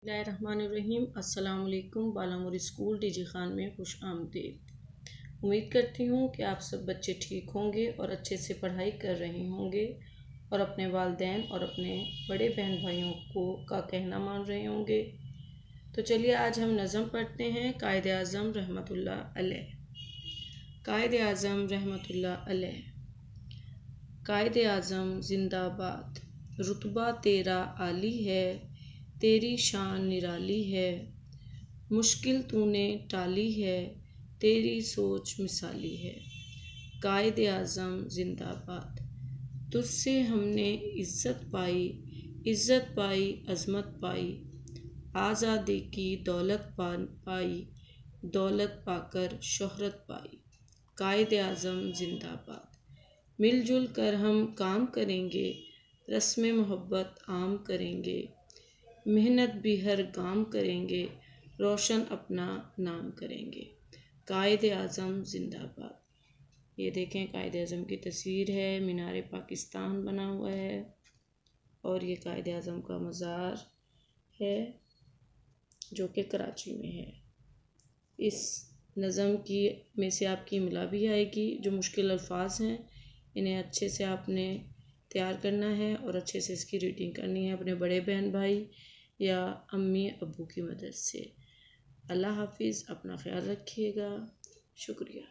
बिस्मिल्लाहिर्रहमानिर्रहीम। अस्सलाम वालेकुम। बालामुरी स्कूल डीजी खान में खुश आमदीद। उम्मीद करती हूँ कि आप सब बच्चे ठीक होंगे और अच्छे से पढ़ाई कर रहे होंगे और अपने वालिदैन और अपने बड़े बहन भाइयों का कहना मान रहे होंगे। तो चलिए आज हम नज़म पढ़ते हैं कायद आज़म रहमतुल्लाह अलैह। कायद आज़म रहमतुल्लाह अलैह। कायद आज़म जिंदाबाद। रुतबा तेरा आली है, तेरी शान निराली है। मुश्किल तूने टाली है, तेरी सोच मिसाली है। कायद आज़म जिंदाबाद। तुझसे हमने इज़्ज़त पाई अज़मत पाई। आज़ादी की दौलत पाई, दौलत पाकर शोहरत पाई। कायद आज़म जिंदाबाद। मिलजुल कर हम काम करेंगे, रस्म मोहब्बत आम करेंगे। मेहनत भी हर काम करेंगे, रोशन अपना नाम करेंगे। कायद आज़म जिंदाबाद। ये देखें कायद आज़म की तस्वीर है, मीनार पाकिस्तान बना हुआ है और ये कायद आज़म का मज़ार है जो कि कराची में है। इस नज़म की में से आपकी मिला भी आएगी। जो मुश्किल अल्फाज हैं इन्हें अच्छे से आपने तैयार करना है और अच्छे से इसकी रीडिंग करनी है अपने बड़े बहन भाई या अम्मी अब्बू की मदद से। अल्लाह हाफिज़। अपना ख्याल रखिएगा। शुक्रिया।